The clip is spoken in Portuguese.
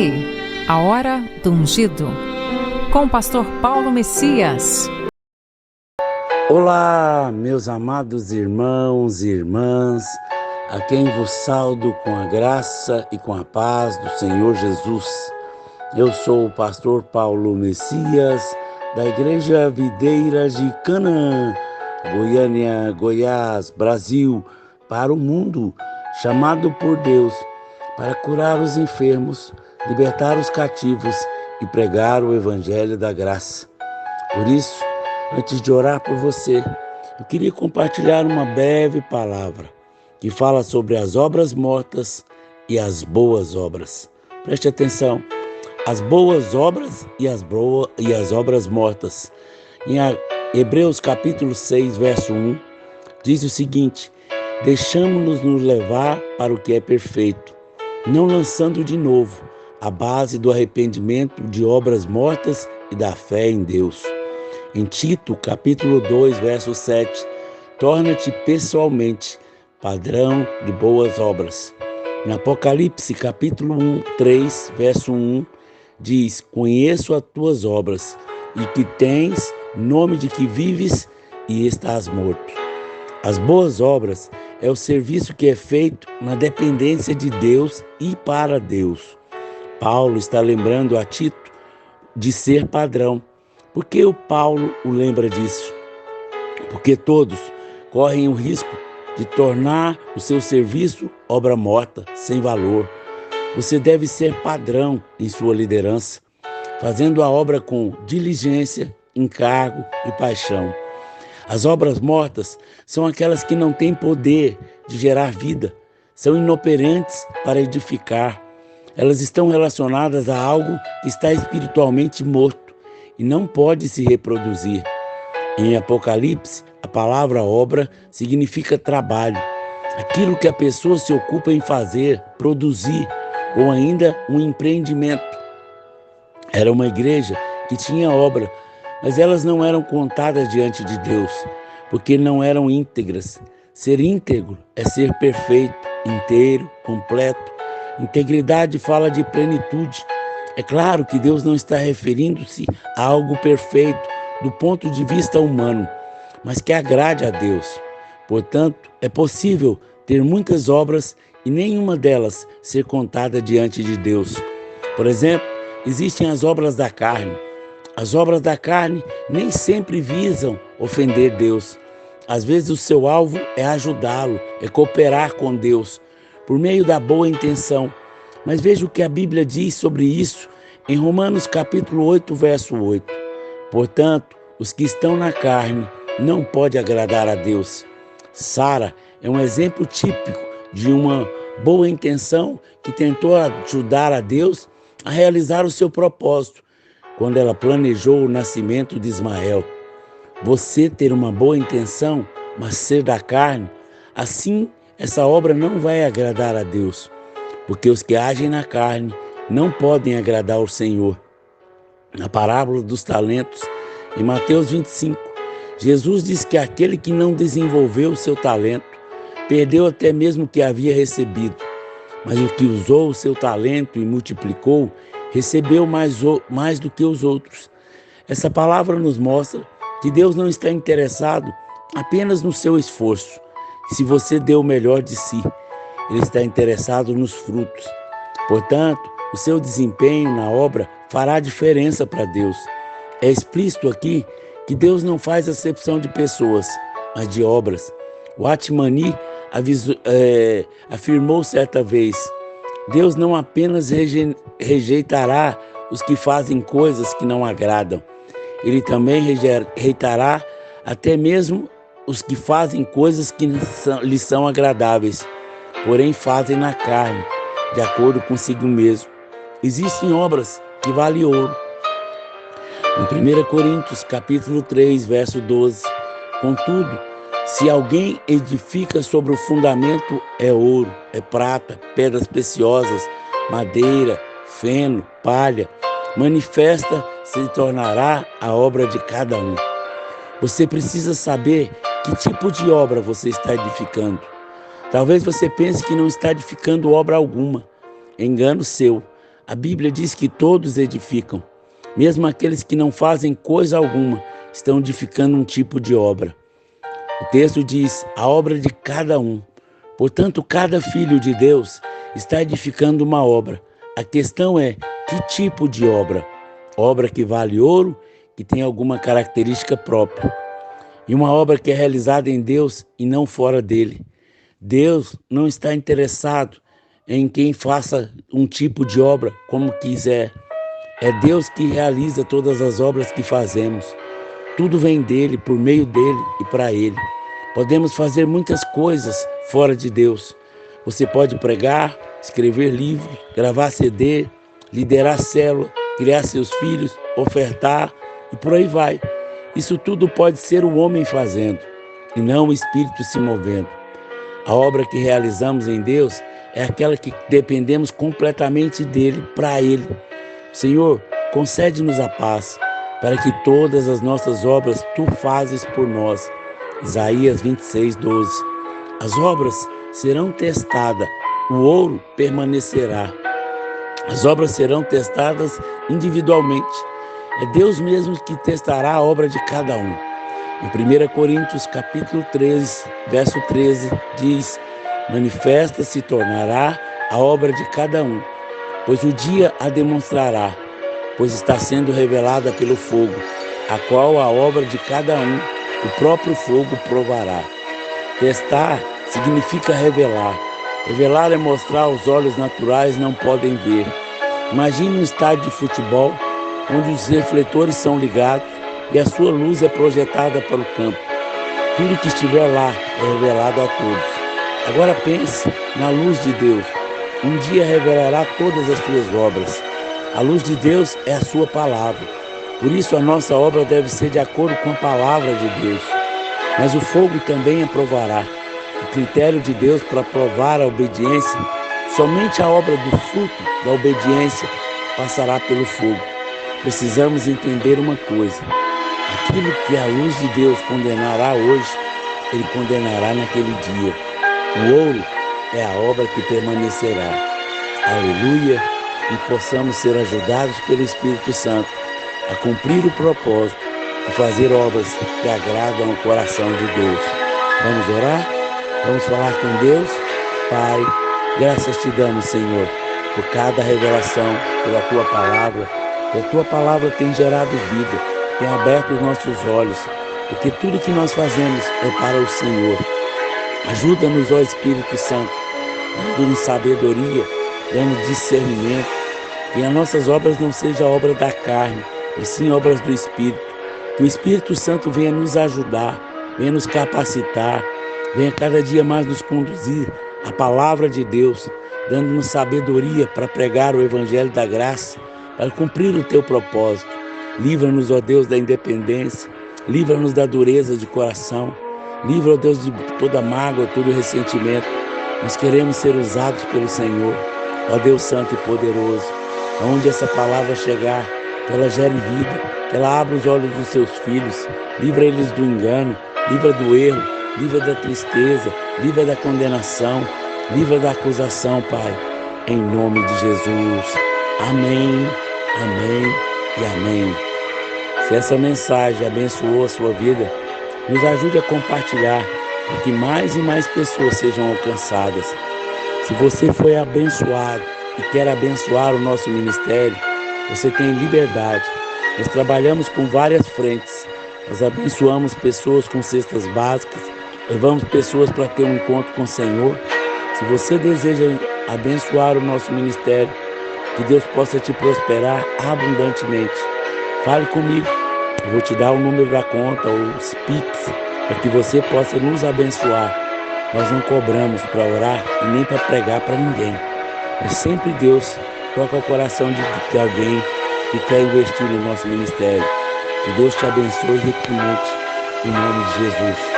aí, a hora do ungido, com o pastor Paulo Messias. Olá, meus amados irmãos e irmãs, a quem vos saúdo com a graça e com a paz do Senhor Jesus. Eu sou o pastor Paulo Messias, da Igreja Videiras de Canaã, Goiânia, Goiás, Brasil, para o mundo, chamado por Deus para curar os enfermos, libertar os cativos e pregar o Evangelho da graça. Por isso, antes de orar por você, eu queria compartilhar uma breve palavra que fala sobre as obras mortas e as boas obras. Preste atenção, as boas obras e as obras mortas. Em Hebreus capítulo 6, verso 1, diz o seguinte: deixamo-nos nos levar para o que é perfeito, não lançando de novo a base do arrependimento de obras mortas e da fé em Deus. Em Tito, capítulo 2, verso 7, torna-te pessoalmente padrão de boas obras. Em Apocalipse, capítulo 3, verso 1, diz: conheço as tuas obras e que tens nome de que vives e estás morto. As boas obras é o serviço que é feito na dependência de Deus e para Deus. Paulo está lembrando a Tito de ser padrão. Por que o Paulo o lembra disso? Porque todos correm o risco de tornar o seu serviço obra morta, sem valor. Você deve ser padrão em sua liderança, fazendo a obra com diligência, encargo e paixão. As obras mortas são aquelas que não têm poder de gerar vida, são inoperantes para edificar. Elas estão relacionadas a algo que está espiritualmente morto e não pode se reproduzir. Em Apocalipse, a palavra obra significa trabalho, aquilo que a pessoa se ocupa em fazer, produzir, ou ainda um empreendimento. Era uma igreja que tinha obra, mas elas não eram contadas diante de Deus, porque não eram íntegras. Ser íntegro é ser perfeito, inteiro, completo. Integridade fala de plenitude. É claro que Deus não está referindo-se a algo perfeito do ponto de vista humano, mas que agrade a Deus. Portanto, é possível ter muitas obras e nenhuma delas ser contada diante de Deus. Por exemplo, existem as obras da carne. As obras da carne nem sempre visam ofender Deus. Às vezes o seu alvo é ajudá-lo, é cooperar com Deus, por meio da boa intenção. Mas veja o que a Bíblia diz sobre isso em Romanos capítulo 8, verso 8. Portanto, os que estão na carne não podem agradar a Deus. Sara é um exemplo típico de uma boa intenção que tentou ajudar a Deus a realizar o seu propósito, quando ela planejou o nascimento de Ismael. Você ter uma boa intenção, mas ser da carne, assim essa obra não vai agradar a Deus, porque os que agem na carne não podem agradar ao Senhor. Na parábola dos talentos, em Mateus 25, Jesus diz que aquele que não desenvolveu o seu talento, perdeu até mesmo o que havia recebido, mas o que usou o seu talento e multiplicou, recebeu mais do que os outros. Essa palavra nos mostra que Deus não está interessado apenas no seu esforço, se você deu o melhor de si. Ele está interessado nos frutos. Portanto, o seu desempenho na obra fará diferença para Deus. É explícito aqui que Deus não faz acepção de pessoas, mas de obras. O Atmani afirmou certa vez: Deus não apenas rejeitará os que fazem coisas que não agradam, Ele também rejeitará até mesmo os que fazem coisas que lhes são agradáveis, porém fazem na carne, de acordo consigo mesmo. Existem obras que valem ouro. Em 1 Coríntios capítulo 3, verso 12, contudo, se alguém edifica sobre o fundamento, é ouro, é prata, pedras preciosas, madeira, feno, palha, manifesta se tornará a obra de cada um. Você precisa saber que tipo de obra você está edificando. Talvez você pense que não está edificando obra alguma. Engano seu. A Bíblia diz que todos edificam, mesmo aqueles que não fazem coisa alguma, estão edificando um tipo de obra. O texto diz, a obra de cada um. Portanto, cada filho de Deus está edificando uma obra. A questão é, que tipo de obra? Obra que vale ouro, que tem alguma característica própria. E uma obra que é realizada em Deus e não fora dele. Deus não está interessado em quem faça um tipo de obra como quiser. É Deus que realiza todas as obras que fazemos. Tudo vem dele, por meio dele e para ele. Podemos fazer muitas coisas fora de Deus. Você pode pregar, escrever livro, gravar CD, liderar célula, criar seus filhos, ofertar e por aí vai. Isso tudo pode ser o homem fazendo e não o Espírito se movendo. A obra que realizamos em Deus é aquela que dependemos completamente dele, para ele. Senhor, concede-nos a paz, para que todas as nossas obras tu fazes por nós. Isaías 26:12. As obras serão testadas, o ouro permanecerá. As obras serão testadas individualmente. É Deus mesmo que testará a obra de cada um. Em 1 Coríntios capítulo 13, verso 13, diz, manifesta se tornará a obra de cada um, pois o dia a demonstrará, pois está sendo revelada pelo fogo, a qual a obra de cada um, o próprio fogo provará. Testar significa revelar. Revelar é mostrar aos olhos naturais não podem ver. Imagine um estádio de futebol, onde os refletores são ligados e a sua luz é projetada para o campo. Tudo que estiver lá é revelado a todos. Agora pense na luz de Deus. Um dia revelará todas as suas obras. A luz de Deus é a sua palavra. Por isso a nossa obra deve ser de acordo com a palavra de Deus. Mas o fogo também aprovará. O critério de Deus para provar a obediência, somente a obra do fruto da obediência passará pelo fogo. Precisamos entender uma coisa. Aquilo que a luz de Deus condenará hoje, ele condenará naquele dia. O ouro é a obra que permanecerá. Aleluia! E possamos ser ajudados pelo Espírito Santo a cumprir o propósito de fazer obras que agradam ao coração de Deus. Vamos orar? Vamos falar com Deus? Pai, graças te damos, Senhor, por cada revelação, pela tua palavra. Que a tua palavra tem gerado vida, tem aberto os nossos olhos, porque tudo que nós fazemos é para o Senhor. Ajuda-nos, ó Espírito Santo, dando-nos sabedoria, dando discernimento, que as nossas obras não sejam obra da carne, e sim obras do Espírito. Que o Espírito Santo venha nos ajudar, venha nos capacitar, venha cada dia mais nos conduzir à palavra de Deus, dando-nos sabedoria para pregar o Evangelho da graça, para cumprir o teu propósito. Livra-nos, ó Deus, da independência, livra-nos da dureza de coração, livra, ó Deus, de toda mágoa, todo ressentimento. Nós queremos ser usados pelo Senhor, ó Deus Santo e Poderoso. Aonde essa palavra chegar, que ela gere vida, que ela abra os olhos dos seus filhos, livra eles do engano, livra do erro, livra da tristeza, livra da condenação, livra da acusação, Pai, em nome de Jesus. Amém, amém e amém. Se essa mensagem abençoou a sua vida, nos ajude a compartilhar para que mais e mais pessoas sejam alcançadas. Se você foi abençoado e quer abençoar o nosso ministério, você tem liberdade. Nós trabalhamos com várias frentes. Nós abençoamos pessoas com cestas básicas, levamos pessoas para ter um encontro com o Senhor. Se você deseja abençoar o nosso ministério, que Deus possa te prosperar abundantemente, fale comigo. Eu vou te dar o número da conta, os Pix, para que você possa nos abençoar. Nós não cobramos para orar e nem para pregar para ninguém. Mas sempre Deus toca o coração de alguém que quer investir no nosso ministério. Que Deus te abençoe ricamente, em nome de Jesus.